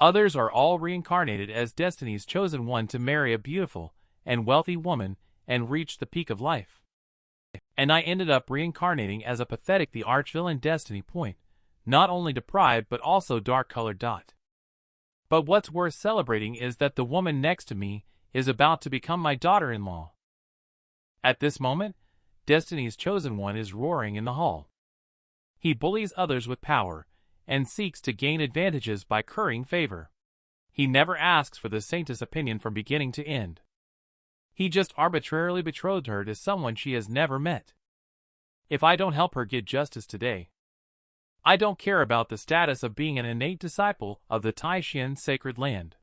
Others are all reincarnated as Destiny's chosen one to marry a beautiful and wealthy woman and reach the peak of life. And I ended up reincarnating as a pathetic the archvillain Destiny Point, not only deprived but also dark-colored dot. But what's worth celebrating is that the woman next to me is about to become my daughter-in-law. At this moment, Destiny's chosen one is roaring in the hall. He bullies others with power, and seeks to gain advantages by currying favor. He never asks for the saintess' opinion from beginning to end. He just arbitrarily betrothed her to someone she has never met. If I don't help her get justice today, I don't care about the status of being an innate disciple of the Taishan sacred land.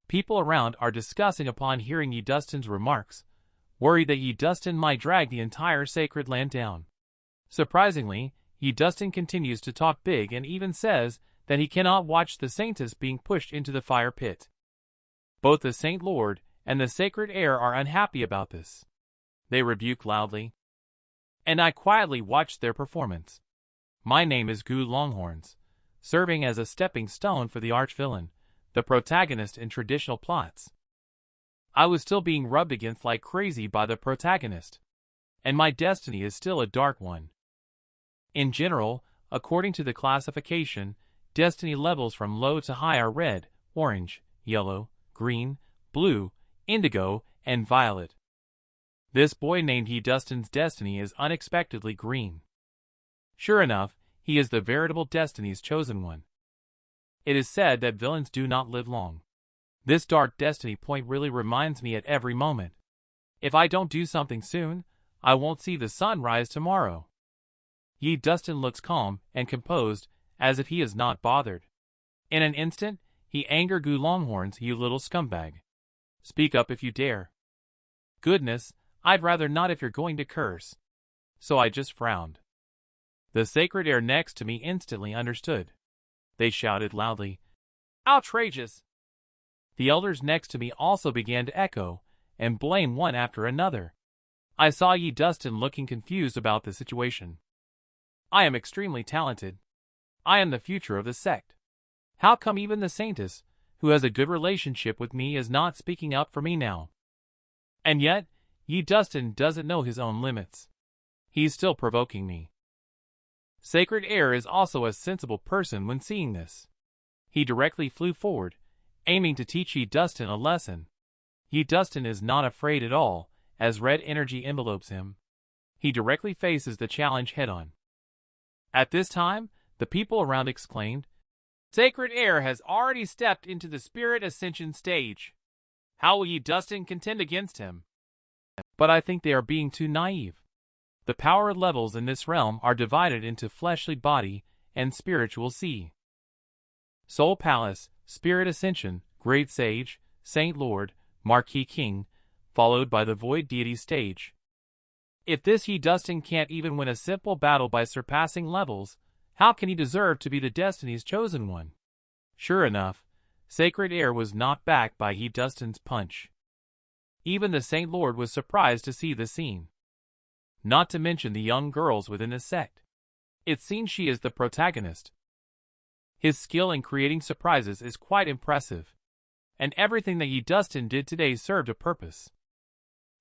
People around are discussing upon hearing Yi Dustin's remarks, worried that Yi Dustin might drag the entire sacred land down. Surprisingly, Yi Dustin continues to talk big and even says that he cannot watch the saintess being pushed into the fire pit. Both the Saint Lord and the sacred heir are unhappy about this. They rebuke loudly, and I quietly watched their performance. My name is Gu Longhorns, serving as a stepping stone for the archvillain, the protagonist in traditional plots. I was still being rubbed against like crazy by the protagonist, and my destiny is still a dark one. In general, according to the classification, destiny levels from low to high are red, orange, yellow, green, blue, indigo, and violet. This boy named Yi Dustin's destiny is unexpectedly green. Sure enough, he is the veritable Destiny's chosen one. It is said that villains do not live long. This dark destiny point really reminds me at every moment. If I don't do something soon, I won't see the sun rise tomorrow. Yi Dustin looks calm and composed, as if he is not bothered. In an instant, he angered Gu Longhorns, "You little scumbag. Speak up if you dare." "Goodness, I'd rather not if you're going to curse." So I just frowned. The sacred heir next to me instantly understood. They shouted loudly, "Outrageous!" The elders next to me also began to echo and blame one after another. I saw Yi Dustin looking confused about the situation. I am extremely talented. I am the future of the sect. How come even the saintess, who has a good relationship with me, is not speaking up for me now? And yet, Yi Dustin doesn't know his own limits. He's still provoking me. Sacred Heir is also a sensible person when seeing this. He directly flew forward, aiming to teach Yi Dustin a lesson. Yi Dustin is not afraid at all, as red energy envelopes him. He directly faces the challenge head-on. At this time, the people around exclaimed, "Sacred Heir has already stepped into the spirit ascension stage. How will Yi Dustin contend against him?" But I think they are being too naive. The power levels in this realm are divided into fleshly body and spiritual sea. Soul Palace, Spirit Ascension, Great Sage, Saint Lord, Marquis King, followed by the Void Deity stage. If this Yi Dustin can't even win a simple battle by surpassing levels, how can he deserve to be the Destiny's chosen one? Sure enough, Sacred Heir was knocked back by Yi Dustin's punch. Even the Saint Lord was surprised to see the scene. Not to mention the young girls within the sect. It seems she is the protagonist. His skill in creating surprises is quite impressive, and everything that Yi Dustin did today served a purpose.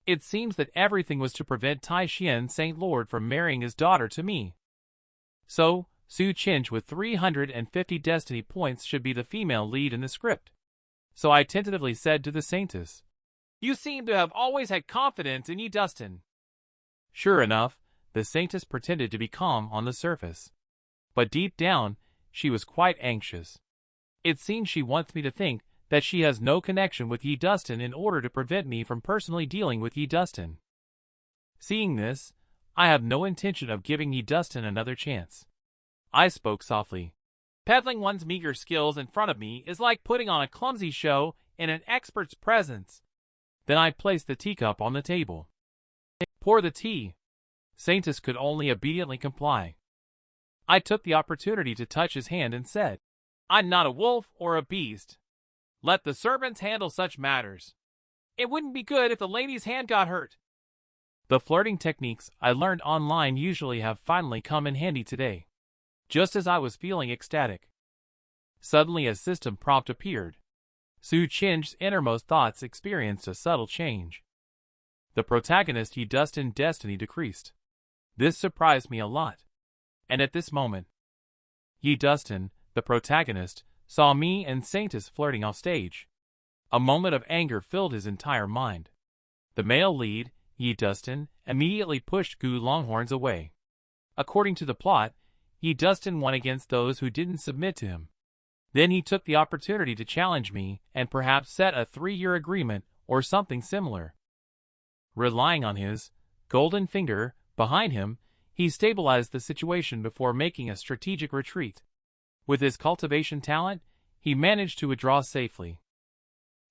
It seems that everything was to prevent Taishan Saint Lord from marrying his daughter to me. So, Su Chinch with 350 destiny points should be the female lead in the script. So I tentatively said to the saintess, "You seem to have always had confidence in Yi Dustin." Sure enough, the saintess pretended to be calm on the surface. But deep down, she was quite anxious. It seems she wants me to think that she has no connection with Yi Dustin in order to prevent me from personally dealing with Yi Dustin. Seeing this, I have no intention of giving Yi Dustin another chance. I spoke softly. "Peddling one's meager skills in front of me is like putting on a clumsy show in an expert's presence." Then I placed the teacup on the table. "Pour the tea." Saintess could only obediently comply. I took the opportunity to touch his hand and said, "I'm not a wolf or a beast. Let the servants handle such matters. It wouldn't be good if the lady's hand got hurt." The flirting techniques I learned online usually have finally come in handy today, just as I was feeling ecstatic. Suddenly a system prompt appeared. Su Chin's innermost thoughts experienced a subtle change. The protagonist Yi Destined destiny decreased. This surprised me a lot. And at this moment, Yi Destined, the protagonist, saw me and Saintus flirting off stage. A moment of anger filled his entire mind. The male lead, Yi Destined, immediately pushed Gu Longhorns away. According to the plot, Yi Destined won against those who didn't submit to him. Then he took the opportunity to challenge me and perhaps set a 3-year agreement or something similar. Relying on his golden finger behind him, he stabilized the situation before making a strategic retreat. With his cultivation talent, he managed to withdraw safely.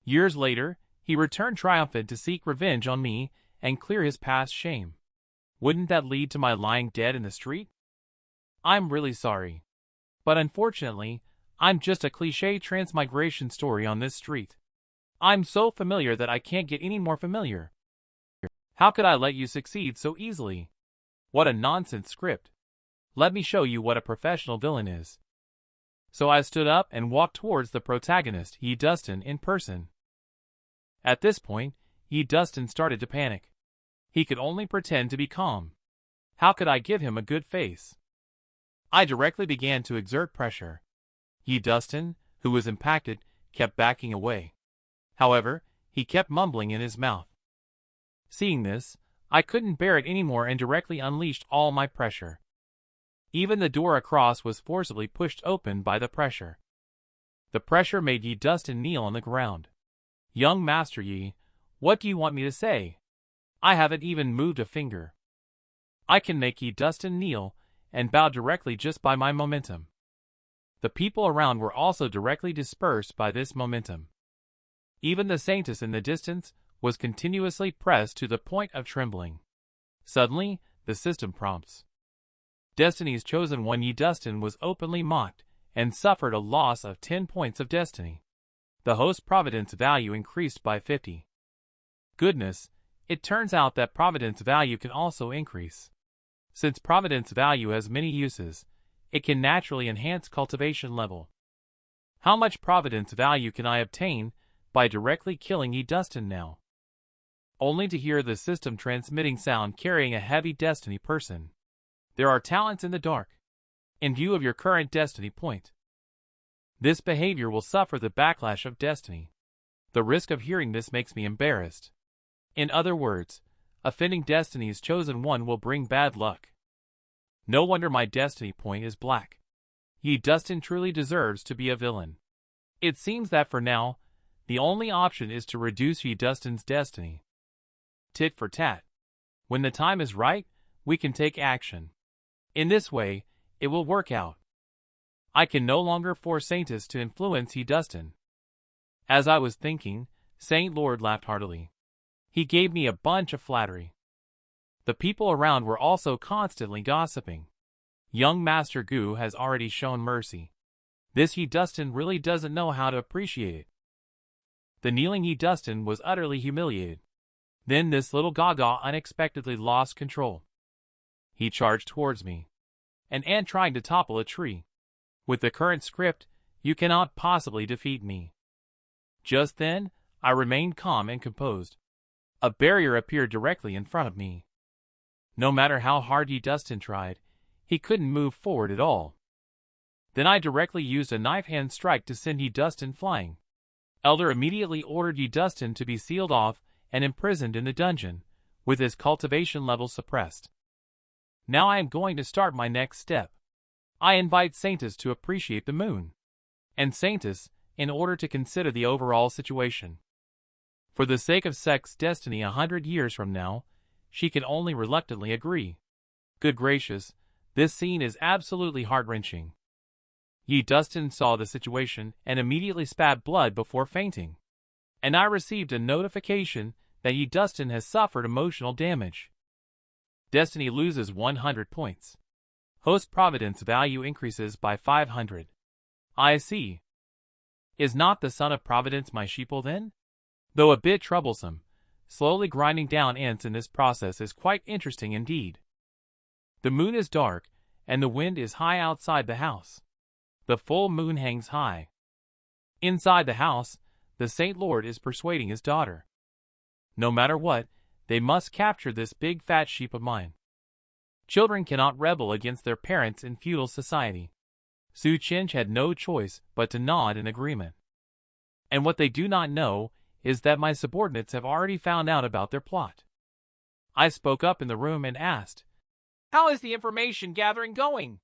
Years later, he returned triumphant to seek revenge on me and clear his past shame. Wouldn't that lead to my lying dead in the street? I'm really sorry. But unfortunately, I'm just a cliché transmigration story on this street. I'm so familiar that I can't get any more familiar. How could I let you succeed so easily? What a nonsense script. Let me show you what a professional villain is. So I stood up and walked towards the protagonist, Yi Destined, in person. At this point, Yi Destined started to panic. He could only pretend to be calm. How could I give him a good face? I directly began to exert pressure. Yi Destined, who was impacted, kept backing away. However, he kept mumbling in his mouth. Seeing this, I couldn't bear it anymore and directly unleashed all my pressure. Even the door across was forcibly pushed open by the pressure. The pressure made Yi Destined kneel on the ground. Young Master Yi, what do you want me to say? I haven't even moved a finger. I can make Yi Destined kneel and bow directly just by my momentum. The people around were also directly dispersed by this momentum. Even the Saintus in the distance was continuously pressed to the point of trembling. Suddenly, the system prompts. Destiny's chosen one Yi Destined was openly mocked and suffered a loss of 10 points of destiny. The host providence value increased by 50. Goodness, it turns out that providence value can also increase. Since providence value has many uses, it can naturally enhance cultivation level. How much providence value can I obtain by directly killing Yi Destined now? Only to hear the system transmitting sound carrying a heavy destiny person. There are talents in the dark. In view of your current destiny point, this behavior will suffer the backlash of destiny. The risk of hearing this makes me embarrassed. In other words, offending Destiny's chosen one will bring bad luck. No wonder my destiny point is black. Yi Destined truly deserves to be a villain. It seems that for now, the only option is to reduce Yi Destined's destiny. Tit for tat. When the time is right, we can take action. In this way, it will work out. I can no longer force Saintus to influence Yi Destined. As I was thinking, Saint Lord laughed heartily. He gave me a bunch of flattery. The people around were also constantly gossiping. Young Master Gu has already shown mercy. This Yi Destined really doesn't know how to appreciate it. The kneeling Yi Destined was utterly humiliated. Then this little Gaga unexpectedly lost control. He charged towards me. An ant trying to topple a tree. With the current script, you cannot possibly defeat me. Just then, I remained calm and composed. A barrier appeared directly in front of me. No matter how hard Yi Destined tried, he couldn't move forward at all. Then I directly used a knife hand strike to send Yi Destined flying. Elder immediately ordered Yi Destined to be sealed off and imprisoned in the dungeon, with his cultivation level suppressed. Now I am going to start my next step. I invite Saintus to appreciate the moon. And Saintus, in order to consider the overall situation. For the sake of sex destiny 100 years from now, she can only reluctantly agree. Good gracious, this scene is absolutely heart-wrenching. Yi Destined saw the situation and immediately spat blood before fainting. And I received a notification that Yi Destined has suffered emotional damage. Destiny loses 100 points. Host providence value increases by 500. I see. Is not the son of providence my sheeple then? Though a bit troublesome, slowly grinding down ants in this process is quite interesting indeed. The moon is dark, and the wind is high outside the house. The full moon hangs high. Inside the house, the Saint Lord is persuading his daughter. No matter what, they must capture this big fat sheep of mine. Children cannot rebel against their parents in feudal society. Su Qinj had no choice but to nod in agreement. And what they do not know is that my subordinates have already found out about their plot. I spoke up in the room and asked, "How is the information gathering going?"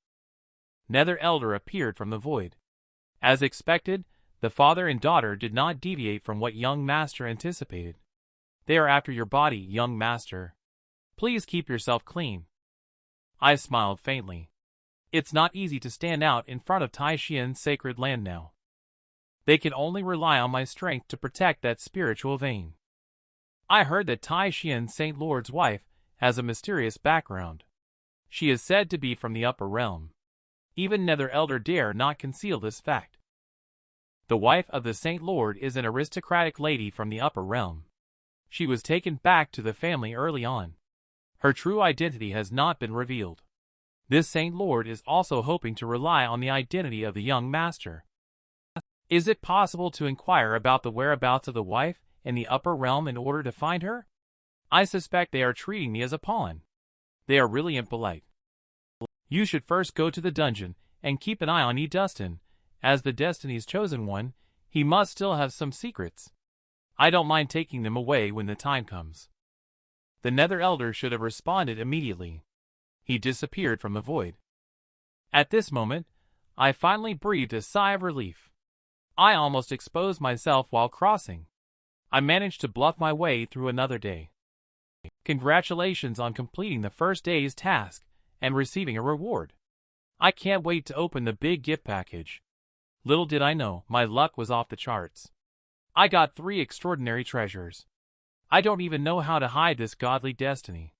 Nether Elder appeared from the void. As expected, the father and daughter did not deviate from what young master anticipated. "They are after your body, young master. Please keep yourself clean." I smiled faintly. It's not easy to stand out in front of Tai Xian's sacred land now. They can only rely on my strength to protect that spiritual vein. I heard that Tai Xian's Saint Lord's wife has a mysterious background. She is said to be from the upper realm. Even Nether Elder dare not conceal this fact. The wife of the Saint Lord is an aristocratic lady from the upper realm. She was taken back to the family early on. Her true identity has not been revealed. This Saint Lord is also hoping to rely on the identity of the young master. Is it possible to inquire about the whereabouts of the wife in the upper realm in order to find her? I suspect they are treating me as a pawn. They are really impolite. You should first go to the dungeon and keep an eye on Dustin. As the Destiny's chosen one, he must still have some secrets. I don't mind taking them away when the time comes. The Nether Elder should have responded immediately. He disappeared from the void. At this moment, I finally breathed a sigh of relief. I almost exposed myself while crossing. I managed to bluff my way through another day. Congratulations on completing the first day's task and receiving a reward. I can't wait to open the big gift package. Little did I know, my luck was off the charts. I got 3 extraordinary treasures. I don't even know how to hide this godly destiny.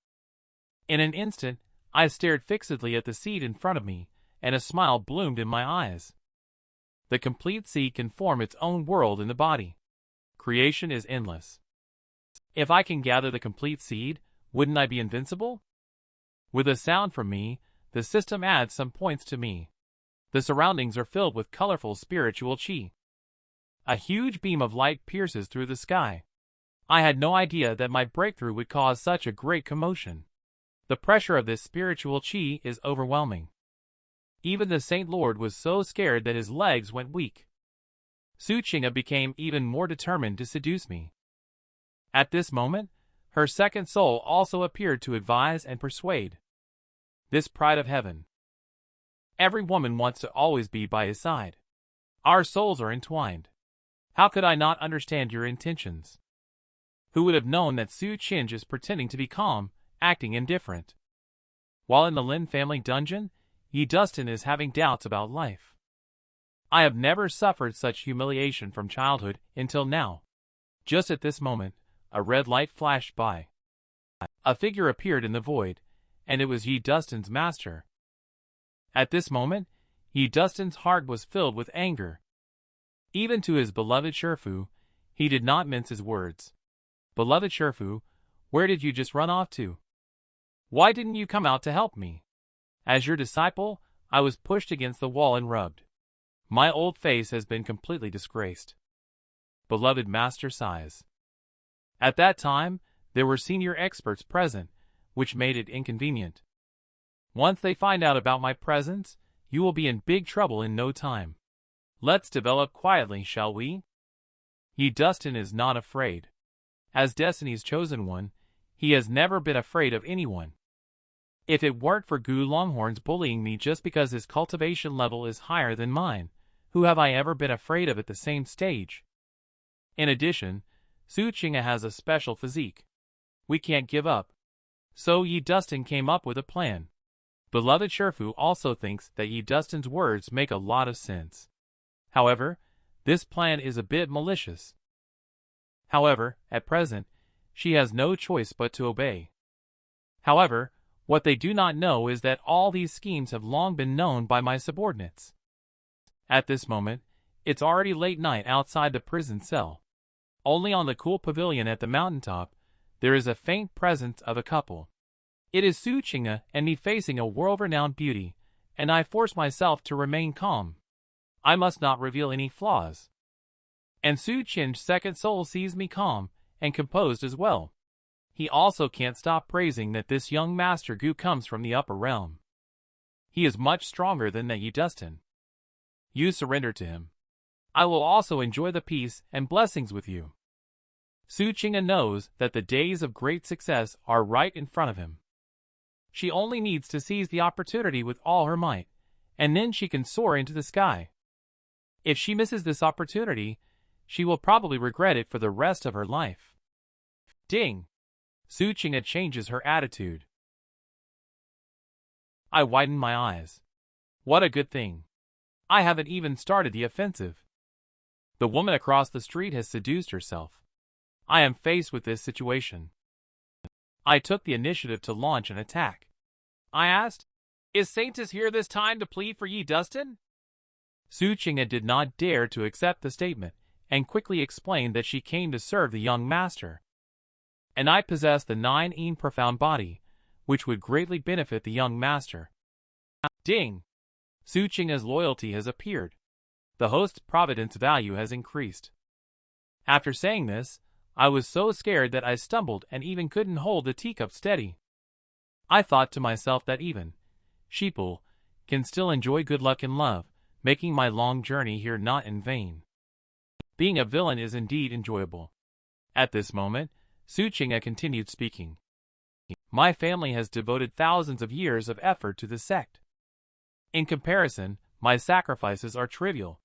In an instant, I stared fixedly at the seed in front of me, and a smile bloomed in my eyes. The complete seed can form its own world in the body. Creation is endless. If I can gather the complete seed, wouldn't I be invincible? With a sound from me, the system adds some points to me. The surroundings are filled with colorful spiritual chi. A huge beam of light pierces through the sky. I had no idea that my breakthrough would cause such a great commotion. The pressure of this spiritual chi is overwhelming. Even the Saint Lord was so scared that his legs went weak. Su Qinga became even more determined to seduce me. At this moment, her second soul also appeared to advise and persuade. This pride of heaven. Every woman wants to always be by his side. Our souls are entwined. How could I not understand your intentions? Who would have known that Su Qinj is pretending to be calm, acting indifferent? While in the Lin family dungeon, Dustin is having doubts about life. I have never suffered such humiliation from childhood until now. Just at this moment, a red light flashed by. A figure appeared in the void, and it was Dustin's master. At this moment, Dustin's heart was filled with anger. Even to his beloved Shifu, he did not mince his words. "Beloved Shifu, where did you just run off to? Why didn't you come out to help me? As your disciple, I was pushed against the wall and rubbed. My old face has been completely disgraced." Beloved master sighs. At that time, there were senior experts present, which made it inconvenient. Once they find out about my presence, you will be in big trouble in no time. Let's develop quietly, shall we? Dustin is not afraid. As Destiny's chosen one, he has never been afraid of anyone. If it weren't for Gu Longhorns bullying me just because his cultivation level is higher than mine, who have I ever been afraid of at the same stage? In addition, Su Qinga has a special physique. We can't give up. So Dustin came up with a plan. Beloved Shifu also thinks that Dustin's words make a lot of sense. However, this plan is a bit malicious. However, at present, she has no choice but to obey. However, what they do not know is that all these schemes have long been known by my subordinates. At this moment, it's already late night outside the prison cell. Only on the cool pavilion at the mountaintop, there is a faint presence of a couple. It is Su Qinga and me facing a world-renowned beauty, and I force myself to remain calm. I must not reveal any flaws. And Su Qin's second soul sees me calm and composed as well. He also can't stop praising that this young master Gu comes from the upper realm. He is much stronger than that Destined. You surrender to him. I will also enjoy the peace and blessings with you. Su Qinga knows that the days of great success are right in front of him. She only needs to seize the opportunity with all her might, and then she can soar into the sky. If she misses this opportunity, she will probably regret it for the rest of her life. Ding! Su Qinga changes her attitude. I widen my eyes. What a good thing. I haven't even started the offensive. The woman across the street has seduced herself. I am faced with this situation. I took the initiative to launch an attack. I asked, "Is Saintess here this time to plead for Destined?" Su Qinga did not dare to accept the statement, and quickly explained that she came to serve the young master. And I possess the 9 profound body, which would greatly benefit the young master. Ding! Su Qinga's loyalty has appeared. The host's providence value has increased. After saying this, I was so scared that I stumbled and even couldn't hold the teacup steady. I thought to myself that even sheeple can still enjoy good luck and love, making my long journey here not in vain. Being a villain is indeed enjoyable. At this moment, Su Qinga continued speaking. My family has devoted thousands of years of effort to the sect. In comparison, my sacrifices are trivial,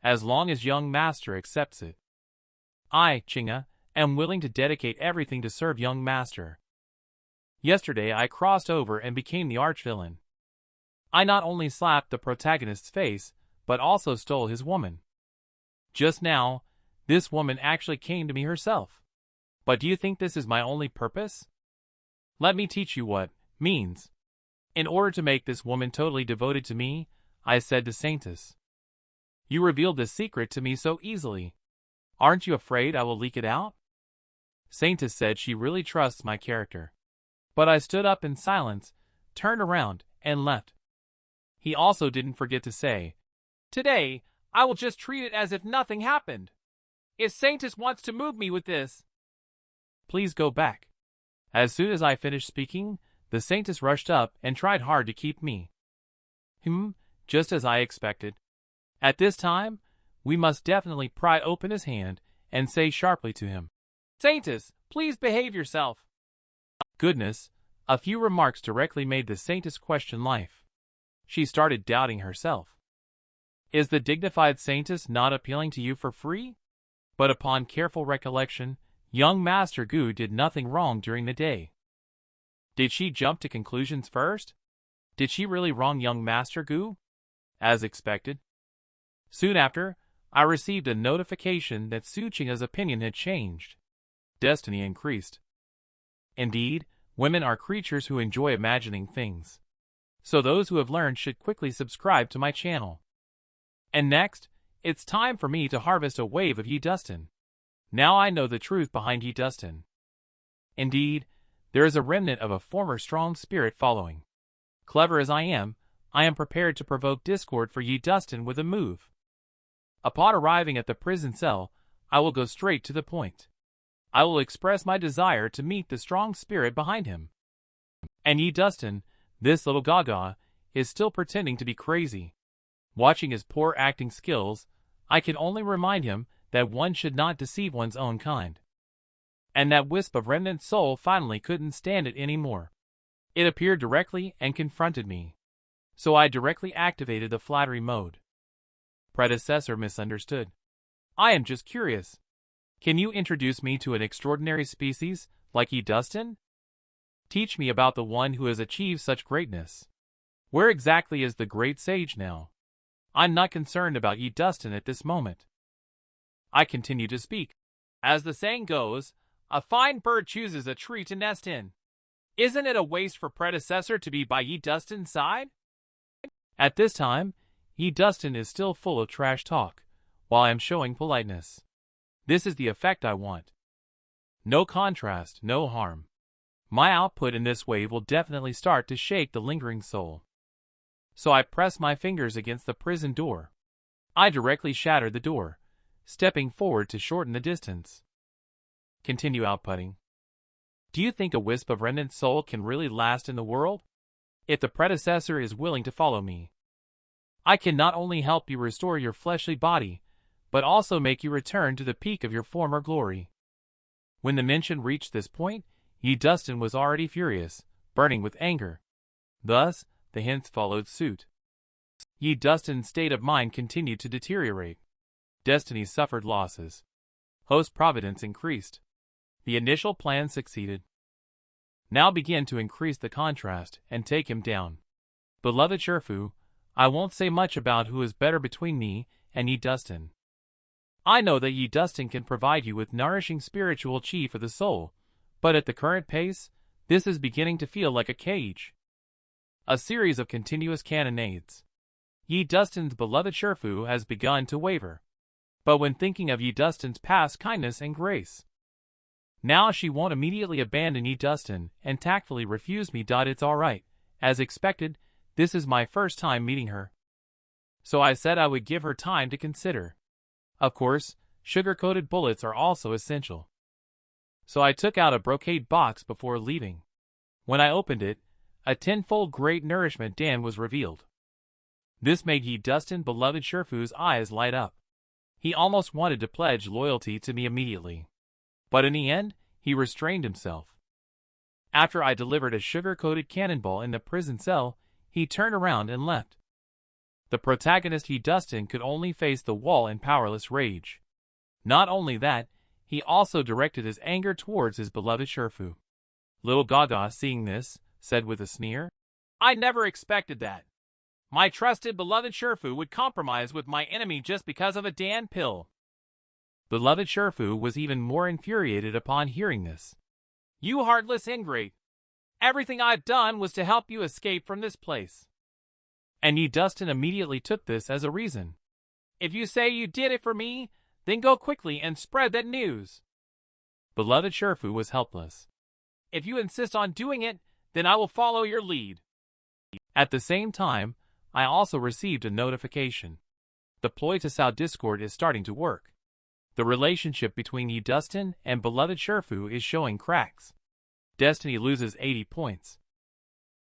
as long as young master accepts it. I, Qinga, am willing to dedicate everything to serve young master. Yesterday I crossed over and became the arch-villain. I not only slapped the protagonist's face, but also stole his woman. Just now, this woman actually came to me herself. But do you think this is my only purpose? Let me teach you what means. In order to make this woman totally devoted to me, I said to Saintess, "You revealed this secret to me so easily. Aren't you afraid I will leak it out?" Saintess said she really trusts my character. But I stood up in silence, turned around, and left. He also didn't forget to say, "Today, I will just treat it as if nothing happened. If Saintess wants to move me with this, please go back." As soon as I finished speaking, the Saintess rushed up and tried hard to keep me. Just as I expected. At this time, we must definitely pry open his hand and say sharply to him, "Saintess, please behave yourself." Goodness, a few remarks directly made the Saintess question life. She started doubting herself. Is the dignified Saintess not appealing to you for free? But upon careful recollection, young Master Gu did nothing wrong during the day. Did she jump to conclusions first? Did she really wrong young Master Gu? As expected. Soon after, I received a notification that Su Qinga's opinion had changed. Destiny increased. Indeed, women are creatures who enjoy imagining things. So those who have learned should quickly subscribe to my channel. And next, it's time for me to harvest a wave of Destined. Now I know the truth behind Destined. Indeed, there is a remnant of a former strong spirit following. Clever as I am prepared to provoke discord for Destined with a move. Upon arriving at the prison cell, I will go straight to the point. I will express my desire to meet the strong spirit behind him. And Destined, this little gaga, is still pretending to be crazy. Watching his poor acting skills, I can only remind him that one should not deceive one's own kind. And that wisp of remnant soul finally couldn't stand it anymore. It appeared directly and confronted me. So I directly activated the flattery mode. Predecessor misunderstood. I am just curious. Can you introduce me to an extraordinary species like Destined? Teach me about the one who has achieved such greatness. Where exactly is the great sage now? I'm not concerned about Destined at this moment. I continue to speak. As the saying goes, a fine bird chooses a tree to nest in. Isn't it a waste for predecessor to be by Destined's side? At this time, Destined is still full of trash talk, while I am showing politeness. This is the effect I want. No contrast, no harm. My output in this wave will definitely start to shake the lingering soul. So I press my fingers against the prison door. I directly shattered the door, stepping forward to shorten the distance. Continue outputting. Do you think a wisp of remnant soul can really last in the world? If the predecessor is willing to follow me, I can not only help you restore your fleshly body, but also make you return to the peak of your former glory. When the mention reached this point, Yi Dustin was already furious, burning with anger. Thus, the hints followed suit. Yi Dustin's state of mind continued to deteriorate. Destiny suffered losses. Host providence increased. The initial plan succeeded. Now begin to increase the contrast and take him down. Beloved Sherfu, I won't say much about who is better between me and Yi Dustin. I know that Yi Dustin can provide you with nourishing spiritual chi for the soul, but at the current pace, this is beginning to feel like a cage. A series of continuous cannonades. Yi Dustin's beloved Sherfu has begun to waver. But when thinking of Yi Dustin's past kindness and grace, now she won't immediately abandon Yi Dustin and tactfully refuse me. It's alright. As expected, this is my first time meeting her. So I said I would give her time to consider. Of course, sugar-coated bullets are also essential. So I took out a brocade box before leaving. When I opened it, a tenfold great nourishment Dan was revealed. This made Yi Dustin beloved Sherfu's eyes light up. He almost wanted to pledge loyalty to me immediately. But in the end, he restrained himself. After I delivered a sugar-coated cannonball in the prison cell, he turned around and left. The protagonist Yi Dustin could only face the wall in powerless rage. Not only that, he also directed his anger towards his beloved Sherfu. Little Gaga, seeing this, said with a sneer, I never expected that. My trusted beloved Sherfu would compromise with my enemy just because of a Dan pill. Beloved Sherfu was even more infuriated upon hearing this. You heartless ingrate! Everything I've done was to help you escape from this place. And Yi Dustin immediately took this as a reason. If you say you did it for me, then go quickly and spread that news. Beloved Sherfu was helpless. If you insist on doing it, then I will follow your lead. At the same time, I also received a notification. The ploy to sow discord is starting to work. The relationship between Yi Dustin and beloved Sherfu is showing cracks. Destiny loses 80 points.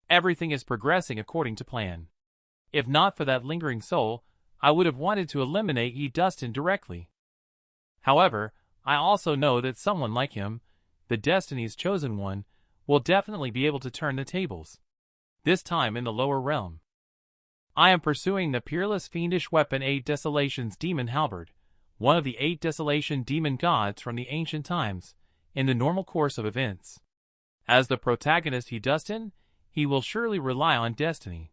Everything is progressing according to plan. If not for that lingering soul, I would have wanted to eliminate Yi Dustin directly. However, I also know that someone like him, the Destiny's chosen one, will definitely be able to turn the tables. This time in the lower realm. I am pursuing the peerless fiendish weapon 8 Desolation's Demon Halberd, one of the 8 Desolation demon gods from the ancient times, in the normal course of events. As the protagonist Yi Dustin, he will surely rely on destiny.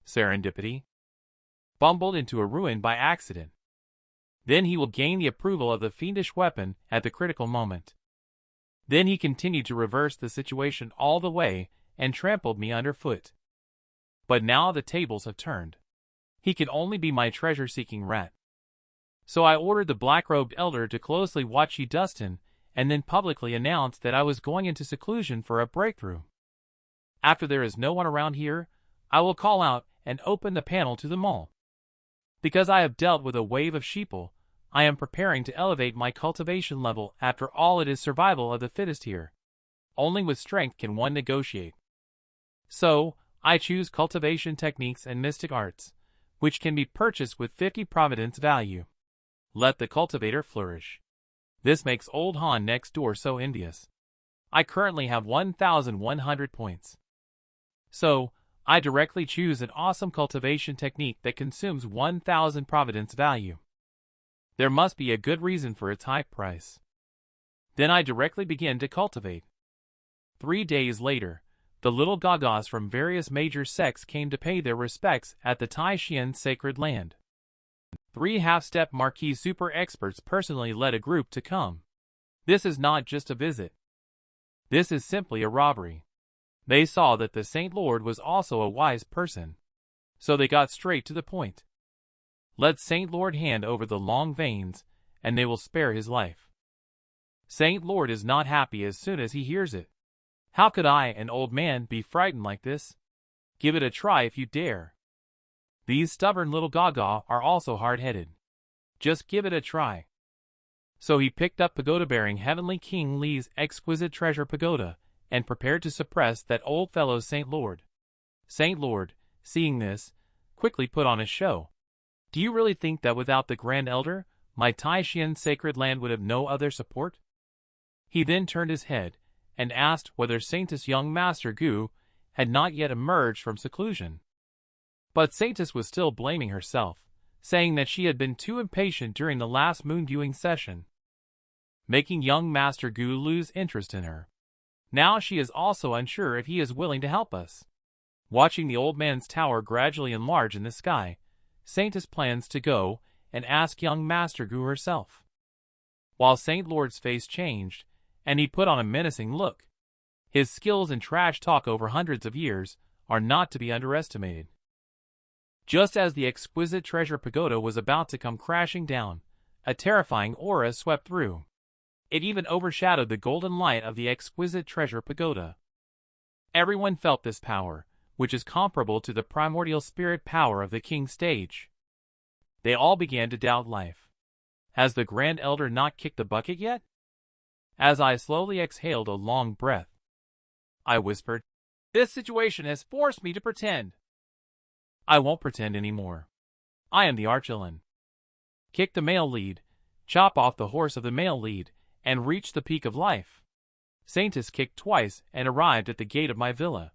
Serendipity. Bumbled into a ruin by accident. Then he will gain the approval of the fiendish weapon at the critical moment. Then he continued to reverse the situation all the way and trampled me underfoot. But now the tables have turned. He can only be my treasure-seeking rat. So I ordered the black-robed elder to closely watch Yi Dustin and then publicly announced that I was going into seclusion for a breakthrough. After there is no one around here, I will call out and open the panel to them all. Because I have dealt with a wave of sheeple, I am preparing to elevate my cultivation level. After all, it is survival of the fittest here. Only with strength can one negotiate. So, I choose cultivation techniques and mystic arts, which can be purchased with 50 providence value. Let the cultivator flourish. This makes old Han next door so envious. I currently have 1,100 points. So, I directly choose an awesome cultivation technique that consumes 1,000 providence value. There must be a good reason for its high price. Then I directly begin to cultivate. 3 days later, the little Gagas from various major sects came to pay their respects at the Tai Xian sacred land. 3 half-step marquee super experts personally led a group to come. This is not just a visit. This is simply a robbery. They saw that the Saint Lord was also a wise person. So they got straight to the point. Let Saint Lord hand over the long veins, and they will spare his life. Saint Lord is not happy as soon as he hears it. How could I, an old man, be frightened like this? Give it a try if you dare. These stubborn little gaga are also hard-headed. Just give it a try. So he picked up pagoda-bearing Heavenly King Li's exquisite treasure pagoda, and prepared to suppress that old fellow's Saint Lord. Saint Lord, seeing this, quickly put on a show. Do you really think that without the Grand Elder, my Taishian sacred land would have no other support? He then turned his head, and asked whether Saintess young Master Gu had not yet emerged from seclusion. But Saintess was still blaming herself, saying that she had been too impatient during the last moon-viewing session, making young Master Gu lose interest in her. Now she is also unsure if he is willing to help us. Watching the old man's tower gradually enlarge in the sky, Saintess plans to go and ask young Master Gu herself. While Saint Lord's face changed, and he put on a menacing look. His skills in trash talk over hundreds of years are not to be underestimated. Just as the exquisite treasure pagoda was about to come crashing down, a terrifying aura swept through. It even overshadowed the golden light of the exquisite treasure pagoda. Everyone felt this power, which is comparable to the primordial spirit power of the king's stage. They all began to doubt life. Has the Grand Elder not kicked the bucket yet? As I slowly exhaled a long breath, I whispered, "This situation has forced me to pretend." I won't pretend anymore. I am the archvillain. Kick the male lead, chop off the horse of the male lead, and reach the peak of life. Saintess kicked twice and arrived at the gate of my villa.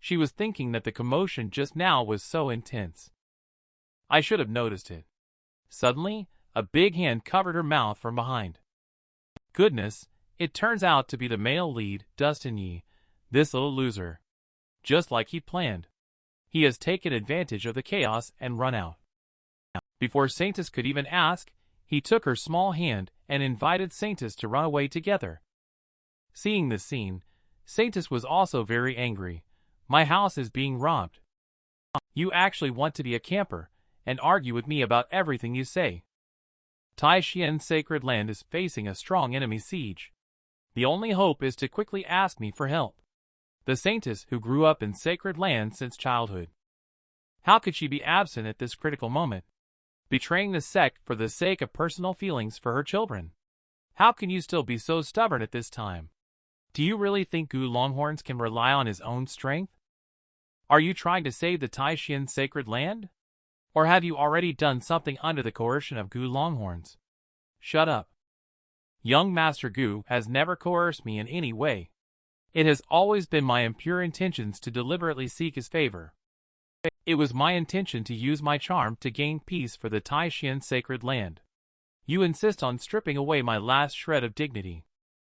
She was thinking that the commotion just now was so intense. I should have noticed it. Suddenly, a big hand covered her mouth from behind. Goodness, it turns out to be the male lead, Destined, this little loser. Just like he planned. He has taken advantage of the chaos and run out. Before Saintess could even ask, he took her small hand and invited Saintess to run away together. Seeing this scene, Saintess was also very angry. My house is being robbed. You actually want to be a camper and argue with me about everything you say. Taishian's sacred land is facing a strong enemy siege. The only hope is to quickly ask me for help. The Saintess who grew up in sacred land since childhood. How could she be absent at this critical moment? Betraying the sect for the sake of personal feelings for her children. How can you still be so stubborn at this time? Do you really think Gu Longhorns can rely on his own strength? Are you trying to save the Taishian sacred land? Or have you already done something under the coercion of Gu Longhorns? Shut up. Young Master Gu has never coerced me in any way. It has always been my impure intentions to deliberately seek his favor. It was my intention to use my charm to gain peace for the Taishian sacred land. You insist on stripping away my last shred of dignity.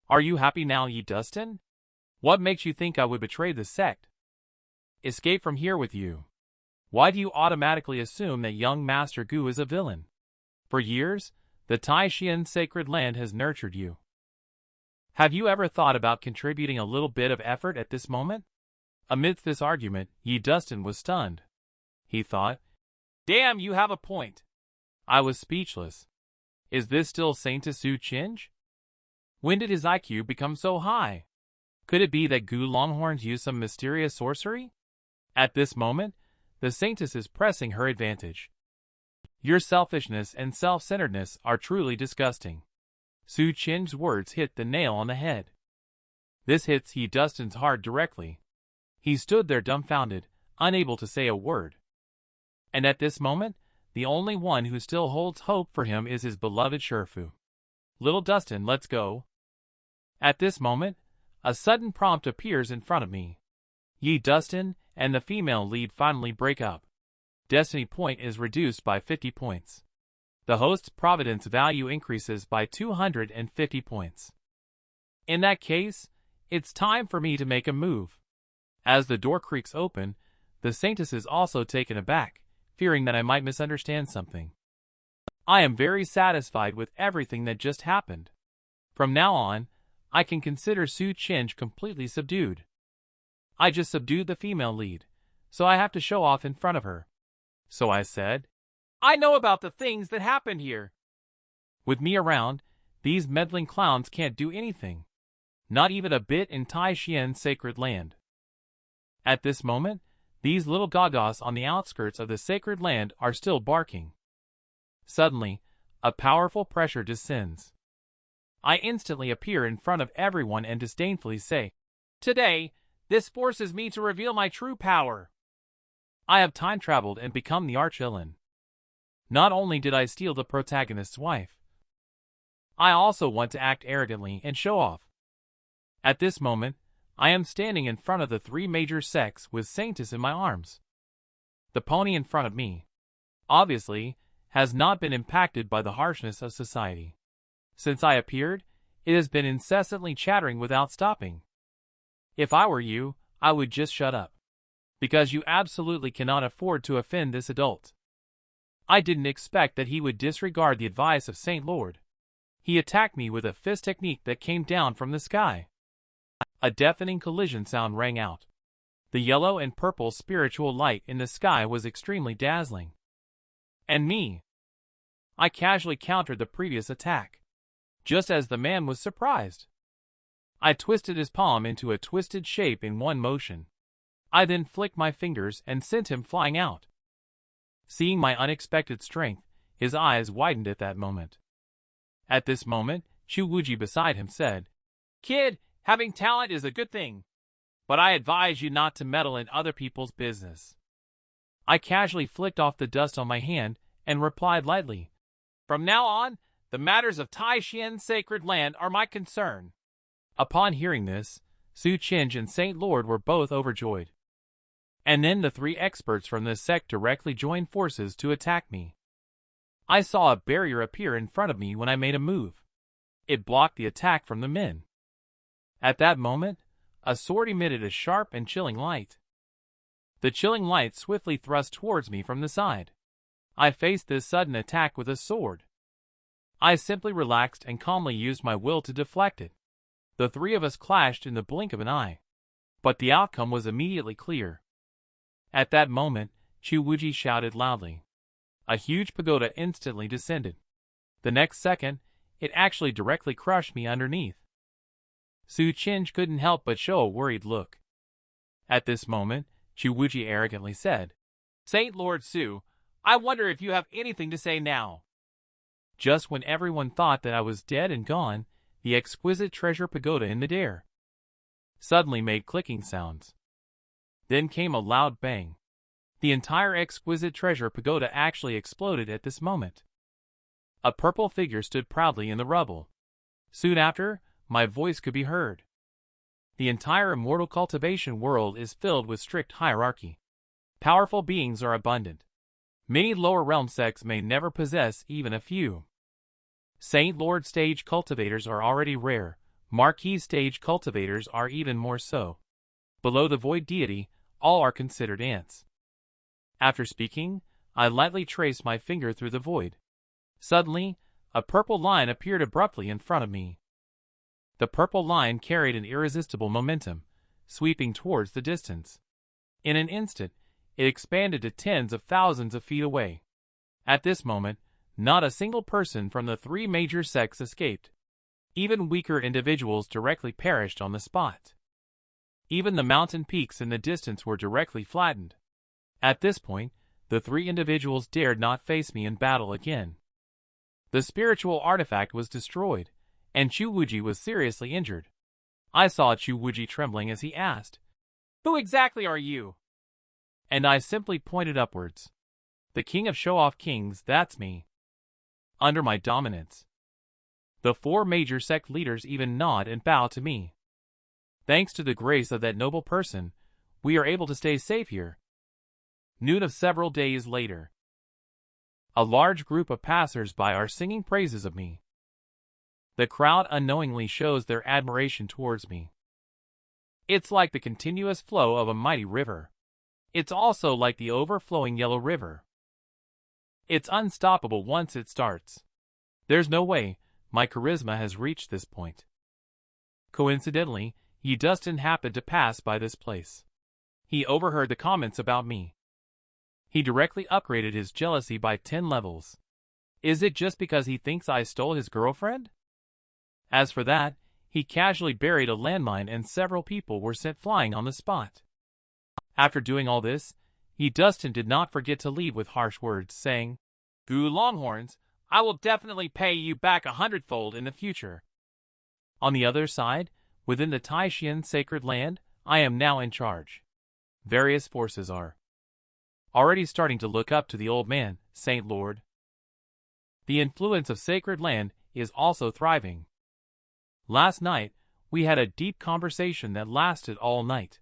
Are you happy now, ye Destined? What makes you think I would betray the sect? Escape from here with you. Why do you automatically assume that young Master Gu is a villain? For years, the Taishian sacred land has nurtured you. Have you ever thought about contributing a little bit of effort at this moment? Amidst this argument, Ye Destined was stunned. He thought, "Damn, you have a point." I was speechless. Is this still Saintess Su Chinj? When did his IQ become so high? Could it be that Gu Longhorns used some mysterious sorcery? At this moment, the Saintess is pressing her advantage. Your selfishness and self-centeredness are truly disgusting. Su Chinj's words hit the nail on the head. This hits Ye Destined's heart directly. He stood there dumbfounded, unable to say a word. And at this moment, the only one who still holds hope for him is his beloved Shifu. Little Destined, let's go. At this moment, a sudden prompt appears in front of me. Ye Destined and the female lead finally break up. Destiny point is reduced by 50 points. The host's providence value increases by 250 points. In that case, it's time for me to make a move. As the door creaks open, the Saintess is also taken aback, fearing that I might misunderstand something. I am very satisfied with everything that just happened. From now on, I can consider Su Chinj completely subdued. I just subdued the female lead, so I have to show off in front of her. So I said, "I know about the things that happened here." With me around, these meddling clowns can't do anything. Not even a bit in Taishian sacred land. At this moment, These little gagas on the outskirts of the sacred land are still barking. Suddenly, a powerful pressure descends. I instantly appear in front of everyone and disdainfully say, "Today, this forces me to reveal my true power. I have time traveled and become the arch-villain. Not only did I steal the protagonist's wife, I also want to act arrogantly and show off." At this moment, I am standing in front of the three major sects with Saintus in my arms. The pony in front of me, obviously, has not been impacted by the harshness of society. Since I appeared, it has been incessantly chattering without stopping. If I were you, I would just shut up. Because you absolutely cannot afford to offend this adult. I didn't expect that he would disregard the advice of Saint Lord. He attacked me with a fist technique that came down from the sky. A deafening collision sound rang out. The yellow and purple spiritual light in the sky was extremely dazzling. And me. I casually countered the previous attack. Just as the man was surprised. I twisted his palm into a twisted shape in one motion. I then flicked my fingers and sent him flying out. Seeing my unexpected strength, his eyes widened at that moment. At this moment, Chuwuji beside him said, "Kid, having talent is a good thing, but I advise you not to meddle in other people's business." I casually flicked off the dust on my hand and replied lightly, "From now on, the matters of Tai Xian's sacred land are my concern." Upon hearing this, Su Chinj and Saint Lord were both overjoyed. And then the three experts from this sect directly joined forces to attack me. I saw a barrier appear in front of me when I made a move. It blocked the attack from the men. At that moment, a sword emitted a sharp and chilling light. The chilling light swiftly thrust towards me from the side. I faced this sudden attack with a sword. I simply relaxed and calmly used my will to deflect it. The three of us clashed in the blink of an eye. But the outcome was immediately clear. At that moment, Chuwuji shouted loudly. A huge pagoda instantly descended. The next second, it actually directly crushed me underneath. Su Chinj couldn't help but show a worried look. At this moment, Chuwuji arrogantly said, "Saint Lord Su, I wonder if you have anything to say now." Just when everyone thought that I was dead and gone, the exquisite treasure pagoda in midair suddenly made clicking sounds. Then came a loud bang. The entire exquisite treasure pagoda actually exploded at this moment. A purple figure stood proudly in the rubble. Soon after, my voice could be heard. The entire immortal cultivation world is filled with strict hierarchy. Powerful beings are abundant. Many lower realm sects may never possess even a few. Saint Lord stage cultivators are already rare. Marquis stage cultivators are even more so. Below the void deity, all are considered ants. After speaking, I lightly traced my finger through the void. Suddenly, a purple line appeared abruptly in front of me. The purple line carried an irresistible momentum, sweeping towards the distance. In an instant, it expanded to tens of thousands of feet away. At this moment, not a single person from the three major sects escaped. Even weaker individuals directly perished on the spot. Even the mountain peaks in the distance were directly flattened. At this point, the three individuals dared not face me in battle again. The spiritual artifact was destroyed, and Chuwuji was seriously injured. I saw Chuwuji trembling as he asked, "Who exactly are you?" And I simply pointed upwards. "The king of show-off kings, that's me. Under my dominance." The four major sect leaders even nod and bow to me. Thanks to the grace of that noble person, we are able to stay safe here. Noon of several days later. A large group of passers-by are singing praises of me. The crowd unknowingly shows their admiration towards me. It's like the continuous flow of a mighty river. It's also like the overflowing yellow river. It's unstoppable once it starts. There's no way my charisma has reached this point. Coincidentally, Dustin happened to pass by this place. He overheard the comments about me. He directly upgraded his jealousy by 10 levels. Is it just because he thinks I stole his girlfriend? As for that, he casually buried a landmine and several people were sent flying on the spot. After doing all this, Destined did not forget to leave with harsh words, saying, "Gu Longhorns, I will definitely pay you back 100-fold in the future." On the other side, within the Taishan sacred land, I am now in charge. Various forces are already starting to look up to the old man, Saint Lord. The influence of sacred land is also thriving. Last night, we had a deep conversation that lasted all night.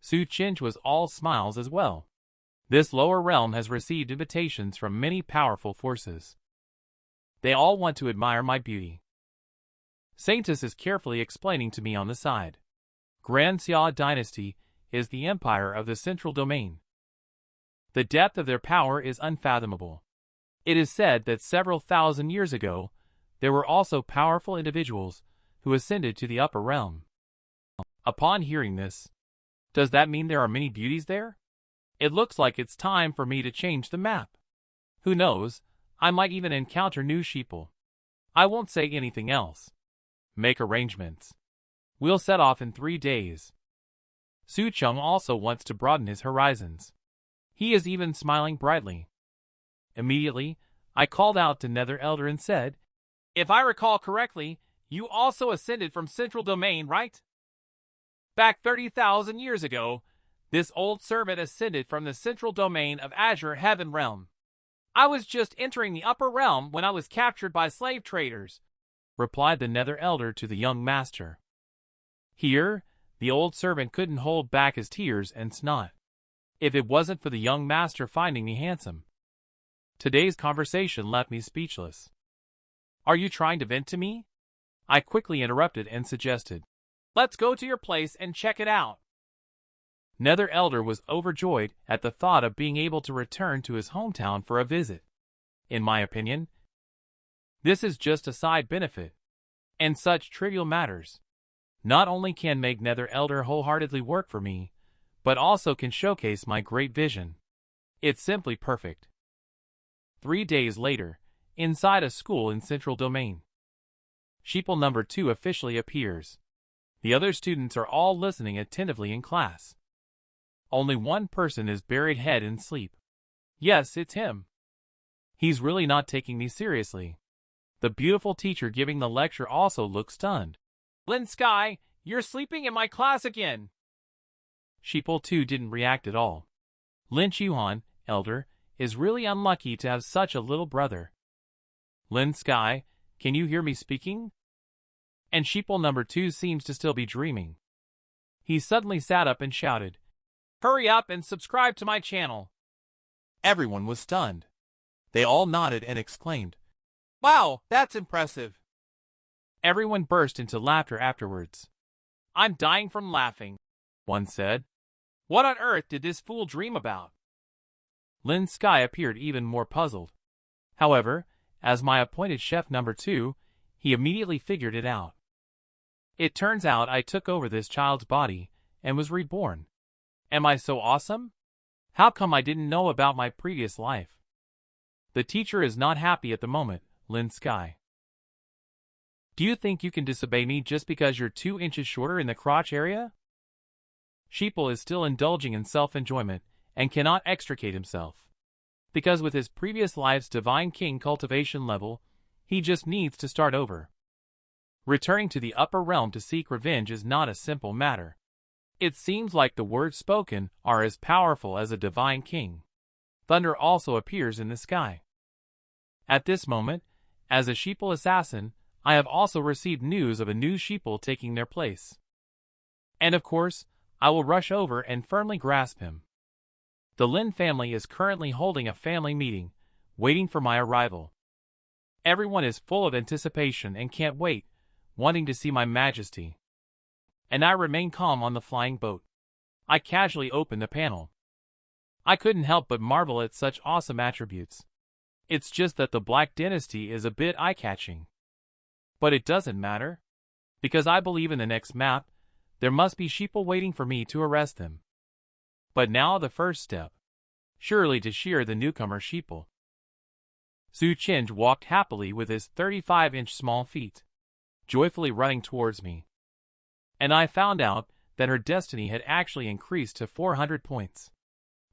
Su Chinj was all smiles as well. This lower realm has received invitations from many powerful forces. They all want to admire my beauty. Saintus is carefully explaining to me on the side. Grand Xia dynasty is the empire of the central domain. The depth of their power is unfathomable. It is said that several thousand years ago, there were also powerful individuals who ascended to the upper realm. Upon hearing this, does that mean there are many beauties there? It looks like it's time for me to change the map. Who knows, I might even encounter new sheeple. I won't say anything else. Make arrangements. We'll set off in 3 days. Su Chung also wants to broaden his horizons. He is even smiling brightly. Immediately, I called out to Nether Elder and said, "If I recall correctly, you also ascended from Central Domain, right? Back 30,000 years ago, this old servant ascended from the Central Domain of Azure Heaven Realm. I was just entering the Upper Realm when I was captured by slave traders," replied the Nether Elder to the young master. Here, the old servant couldn't hold back his tears and snot. If it wasn't for the young master finding me handsome. Today's conversation left me speechless. "Are you trying to vent to me?" I quickly interrupted and suggested, "Let's go to your place and check it out." Nether Elder was overjoyed at the thought of being able to return to his hometown for a visit. In my opinion, this is just a side benefit. And such trivial matters not only can make Nether Elder wholeheartedly work for me, but also can showcase my great vision. It's simply perfect. 3 days later, inside a school in Central Domain, sheeple number 2 officially appears. The other students are all listening attentively in class. Only one person is buried head in sleep. Yes, it's him. He's really not taking me seriously. The beautiful teacher giving the lecture also looks stunned. "Lin Sky, you're sleeping in my class again." Sheeple 2 didn't react at all. Lin Chuhan, Elder, is really unlucky to have such a little brother. "Lin Sky, can you hear me speaking?" And sheeple number 2 seems to still be dreaming. He suddenly sat up and shouted, "Hurry up and subscribe to my channel." Everyone was stunned. They all nodded and exclaimed, "Wow, that's impressive." Everyone burst into laughter afterwards. "I'm dying from laughing," one said. "What on earth did this fool dream about?" Lin Sky appeared even more puzzled. However, as my appointed chef number 2, he immediately figured it out. It turns out I took over this child's body and was reborn. Am I so awesome? How come I didn't know about my previous life? The teacher is not happy at the moment, Lin Sky. "Do you think you can disobey me just because you're 2 inches shorter in the crotch area?" Sheeple is still indulging in self-enjoyment and cannot extricate himself. Because with his previous life's Divine King cultivation level, he just needs to start over. Returning to the upper realm to seek revenge is not a simple matter. It seems like the words spoken are as powerful as a Divine King. Thunder also appears in the sky. At this moment, as a sheeple assassin, I have also received news of a new sheeple taking their place. And of course, I will rush over and firmly grasp him. The Lin family is currently holding a family meeting, waiting for my arrival. Everyone is full of anticipation and can't wait, wanting to see my majesty. And I remain calm on the flying boat. I casually open the panel. I couldn't help but marvel at such awesome attributes. It's just that the Black Dynasty is a bit eye-catching. But it doesn't matter. Because I believe in the next map, there must be sheeple waiting for me to arrest them. But now the first step. Surely to shear the newcomer sheeple. Su Chinj walked happily with his 35-inch small feet, joyfully running towards me. And I found out that her destiny had actually increased to 400 points.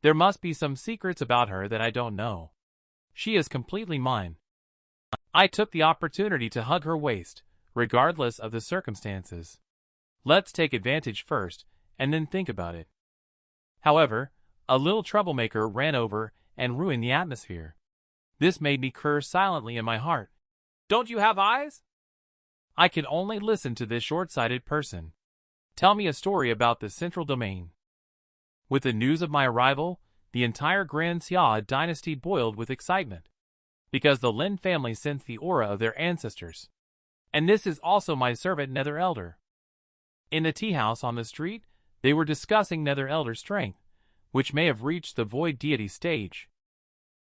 There must be some secrets about her that I don't know. She is completely mine. I took the opportunity to hug her waist, regardless of the circumstances. Let's take advantage first, and then think about it. However, a little troublemaker ran over and ruined the atmosphere. This made me curse silently in my heart. Don't you have eyes? I can only listen to this short-sighted person. Tell me a story about the central domain. With the news of my arrival, the entire Grand Xia dynasty boiled with excitement, because the Lin family sensed the aura of their ancestors. And this is also my servant Nether Elder. In the tea house on the street, they were discussing Nether Elder's strength, which may have reached the void deity stage.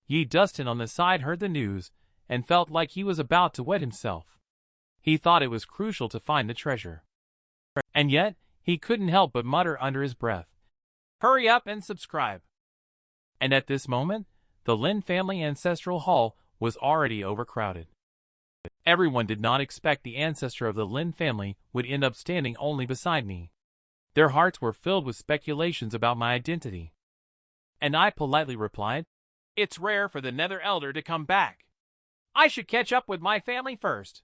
Yi Dustin on the side heard the news and felt like he was about to wet himself. He thought it was crucial to find the treasure. And yet, he couldn't help but mutter under his breath, "Hurry up and subscribe." And at this moment, the Lin family ancestral hall was already overcrowded. Everyone did not expect the ancestor of the Lin family would end up standing only beside me. Their hearts were filled with speculations about my identity. And I politely replied, "It's rare for the Nether Elder to come back. I should catch up with my family first."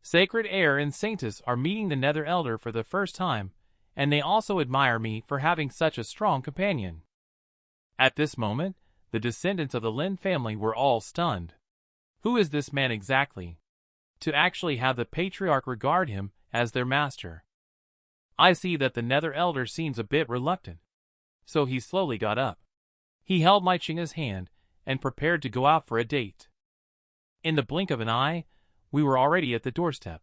Sacred Heir and Saintess are meeting the Nether Elder for the first time, and they also admire me for having such a strong companion. At this moment, the descendants of the Lin family were all stunned. Who is this man exactly? To actually have the patriarch regard him as their master. I see that the Nether Elder seems a bit reluctant, so he slowly got up. He held my Chinga's hand and prepared to go out for a date. In the blink of an eye, we were already at the doorstep.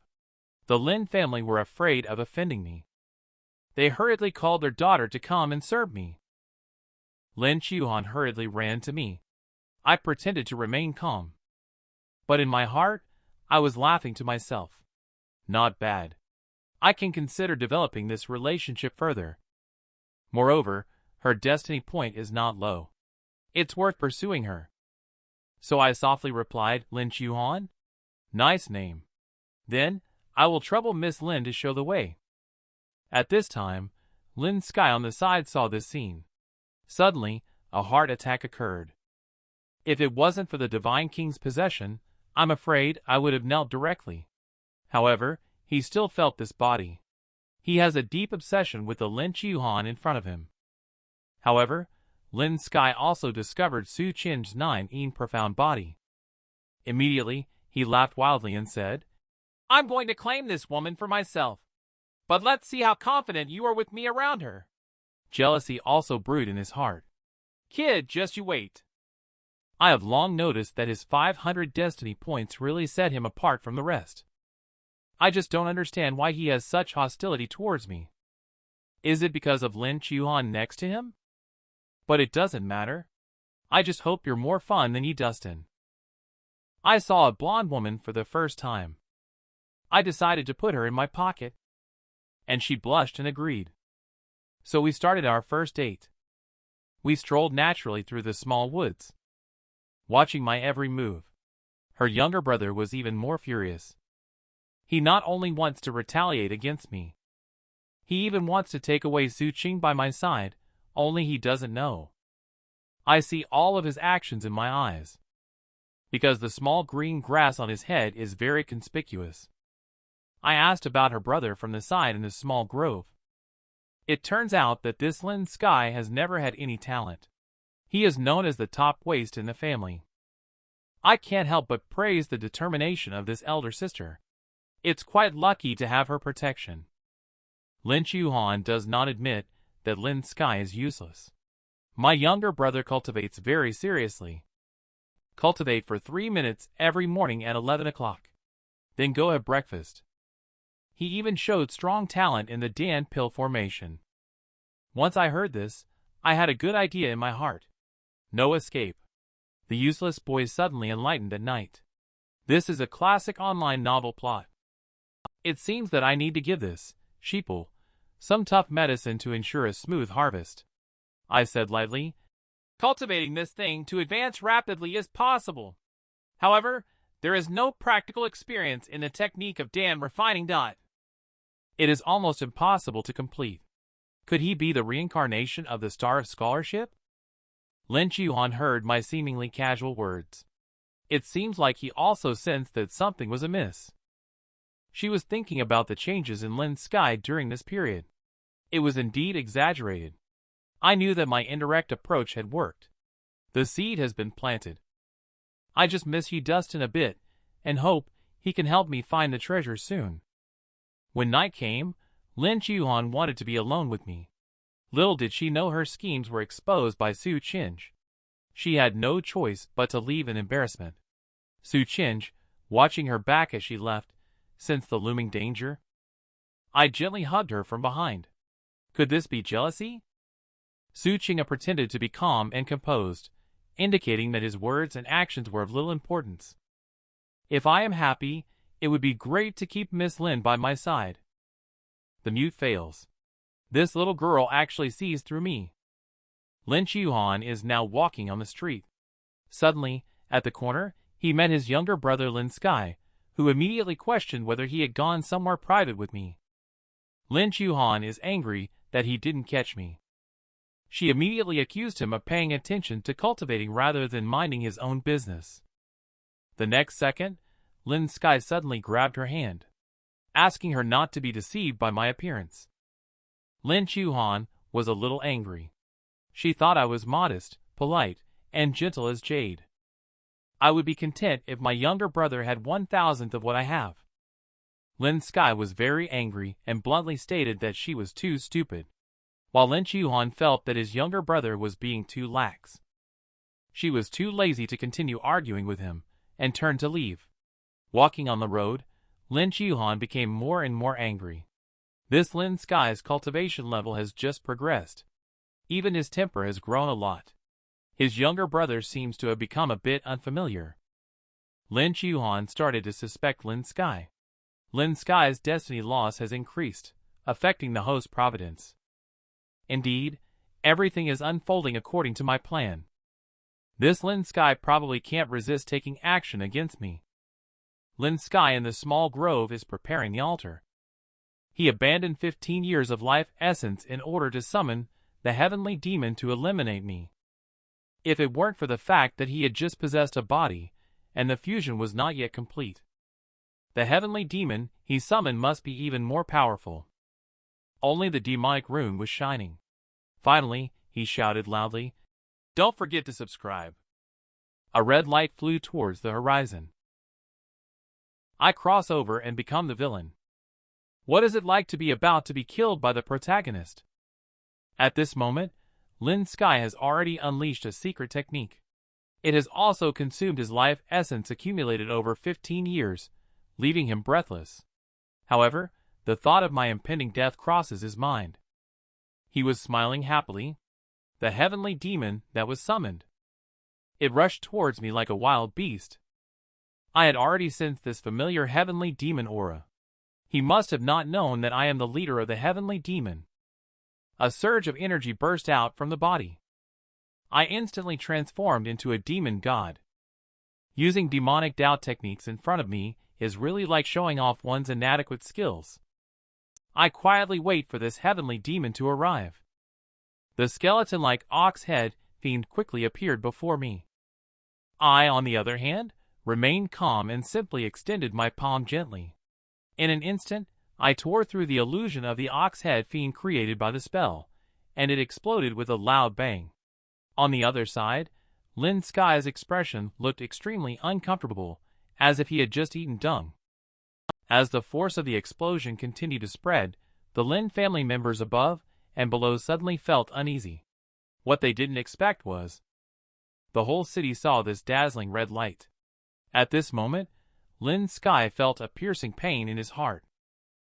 The Lin family were afraid of offending me. They hurriedly called their daughter to come and serve me. Lin Chuhan hurriedly ran to me. I pretended to remain calm. But in my heart, I was laughing to myself. Not bad. I can consider developing this relationship further. Moreover, her destiny point is not low. It's worth pursuing her. So I softly replied, "Lin Chuhan? Nice name. Then, I will trouble Miss Lin to show the way." At this time, Lin Sky on the side saw this scene. Suddenly, a heart attack occurred. If it wasn't for the Divine King's possession, I'm afraid I would have knelt directly. However, he still felt this body. He has a deep obsession with the Lin Chuhan in front of him. However, Lin Sky also discovered Su Chin's 9 profound body. Immediately, he laughed wildly and said, "I'm going to claim this woman for myself. But let's see how confident you are with me around her." Jealousy also brewed in his heart. "Kid, just you wait." I have long noticed that his 500 destiny points really set him apart from the rest. I just don't understand why he has such hostility towards me. Is it because of Lin Chuhan next to him? But it doesn't matter. I just hope you're more fun than Yi Dustin. I saw a blonde woman for the first time. I decided to put her in my pocket. And she blushed and agreed. So we started our first date. We strolled naturally through the small woods, watching my every move. Her younger brother was even more furious. He not only wants to retaliate against me, he even wants to take away Su Qing by my side, only he doesn't know. I see all of his actions in my eyes, because the small green grass on his head is very conspicuous. I asked about her brother from the side in the small grove. It turns out that this Lin Sky has never had any talent. He is known as the top waste in the family. I can't help but praise the determination of this elder sister. It's quite lucky to have her protection. Lin Chuhan does not admit that Lin Sky is useless. My younger brother cultivates very seriously. Cultivate for 3 minutes every morning at 11 o'clock. Then go have breakfast. He even showed strong talent in the Dan pill formation. Once I heard this, I had a good idea in my heart. No escape. The useless boy is suddenly enlightened at night. This is a classic online novel plot. It seems that I need to give this sheeple some tough medicine to ensure a smooth harvest. I said lightly, "Cultivating this thing to advance rapidly is possible. However, there is no practical experience in the technique of Dan refining. It is almost impossible to complete. Could he be the reincarnation of the Star of Scholarship? Lin Chuan heard my seemingly casual words. It seems like he also sensed that something was amiss. She was thinking about the changes in Lin's sky during this period. It was indeed exaggerated. I knew that my indirect approach had worked. The seed has been planted. I just miss you Dustin a bit, and hope he can help me find the treasure soon. When night came, Lin Chuan wanted to be alone with me. Little did she know her schemes were exposed by Su Qinj. She had no choice but to leave in embarrassment. Su Qinj, watching her back as she left, sensed the looming danger. I gently hugged her from behind. Could this be jealousy? Su Qinj pretended to be calm and composed, indicating that his words and actions were of little importance. If I am happy, it would be great to keep Miss Lin by my side. The mute fails. This little girl actually sees through me. Lin Chuan is now walking on the street. Suddenly, at the corner, he met his younger brother Lin Sky, who immediately questioned whether he had gone somewhere private with me. Lin Chuan is angry that he didn't catch me. She immediately accused him of paying attention to cultivating rather than minding his own business. The next second, Lin Sky suddenly grabbed her hand, asking her not to be deceived by my appearance. Lin Chuan was a little angry. She thought I was modest, polite, and gentle as jade. I would be content if my younger brother had 1,000th of what I have. Lin Sky was very angry and bluntly stated that she was too stupid, while Lin Chuan felt that his younger brother was being too lax. She was too lazy to continue arguing with him, and turned to leave. Walking on the road, Lin Chuan became more and more angry. This Lin Sky's cultivation level has just progressed. Even his temper has grown a lot. His younger brother seems to have become a bit unfamiliar. Lin Chuan started to suspect Lin Sky. Lin Sky's destiny loss has increased, affecting the host providence. Indeed, everything is unfolding according to my plan. This Lin Sky probably can't resist taking action against me. Lin Sky in the small grove is preparing the altar. He abandoned 15 years of life essence in order to summon the heavenly demon to eliminate me. If it weren't for the fact that he had just possessed a body, and the fusion was not yet complete, the heavenly demon he summoned must be even more powerful. Only the demonic rune was shining. Finally, he shouted loudly, "Don't forget to subscribe." A red light flew towards the horizon. I cross over and become the villain. What is it like to be about to be killed by the protagonist? At this moment, Lin Sky has already unleashed a secret technique. It has also consumed his life essence accumulated over 15 years, leaving him breathless. However, the thought of my impending death crosses his mind. He was smiling happily. The heavenly demon that was summoned. It rushed towards me like a wild beast. I had already sensed this familiar heavenly demon aura. He must have not known that I am the leader of the heavenly demon. A surge of energy burst out from the body. I instantly transformed into a demon god. Using demonic Dao techniques in front of me is really like showing off one's inadequate skills. I quietly wait for this heavenly demon to arrive. The skeleton-like ox head fiend quickly appeared before me. I, on the other hand, remained calm and simply extended my palm gently. In an instant, I tore through the illusion of the ox head fiend created by the spell, and it exploded with a loud bang. On the other side, Lin Sky's expression looked extremely uncomfortable, as if he had just eaten dung. As the force of the explosion continued to spread, the Lin family members above and below suddenly felt uneasy. What they didn't expect was the whole city saw this dazzling red light. At this moment, Lin Sky felt a piercing pain in his heart.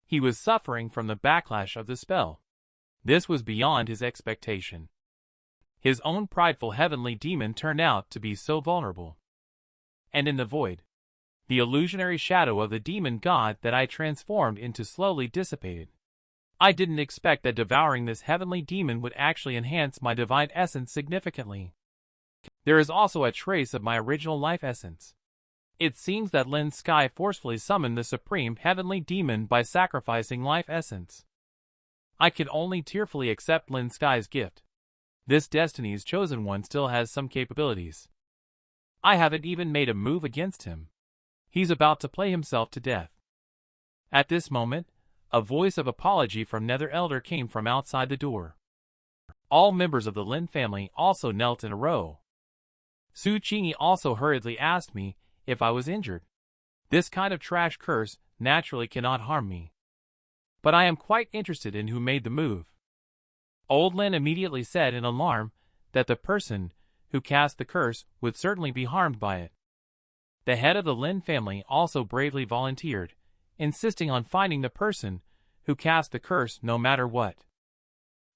He was suffering from the backlash of the spell. This was beyond his expectation. His own prideful heavenly demon turned out to be so vulnerable. And in the void, the illusionary shadow of the demon god that I transformed into slowly dissipated. I didn't expect that devouring this heavenly demon would actually enhance my divine essence significantly. There is also a trace of my original life essence. It seems that Lin Sky forcefully summoned the supreme heavenly demon by sacrificing life essence. I can only tearfully accept Lin Sky's gift. This Destiny's Chosen One still has some capabilities. I haven't even made a move against him. He's about to play himself to death. At this moment, a voice of apology from Nether Elder came from outside the door. All members of the Lin family also knelt in a row. Su Qingyi also hurriedly asked me if I was injured. This kind of trash curse naturally cannot harm me. But I am quite interested in who made the move. Old Lin immediately said in alarm that the person who cast the curse would certainly be harmed by it. The head of the Lin family also bravely volunteered, insisting on finding the person who cast the curse no matter what.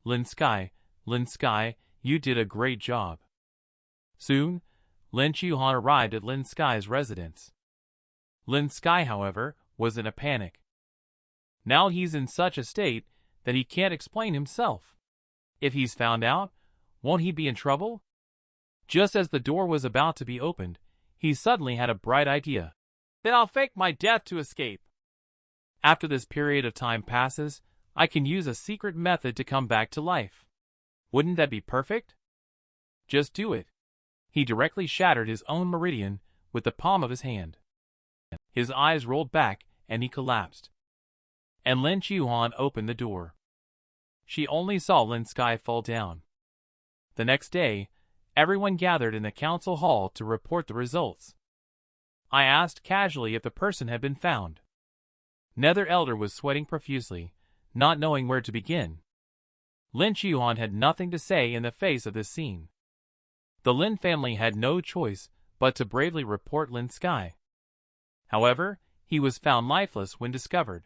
Lin Sky, you did a great job. Soon, Lin Chuhan arrived at Lin Sky's residence. Lin Sky, however, was in a panic. Now he's in such a state that he can't explain himself. If he's found out, won't he be in trouble? Just as the door was about to be opened, he suddenly had a bright idea. Then I'll fake my death to escape. After this period of time passes, I can use a secret method to come back to life. Wouldn't that be perfect? Just do it. He directly shattered his own meridian with the palm of his hand. His eyes rolled back and he collapsed. And Lin Chuhan opened the door. She only saw Lin Sky fall down. The next day, everyone gathered in the council hall to report the results. I asked casually if the person had been found. Nether Elder was sweating profusely, not knowing where to begin. Lin Chuhan had nothing to say in the face of this scene. The Lin family had no choice but to bravely report Lin Sky. However, he was found lifeless when discovered.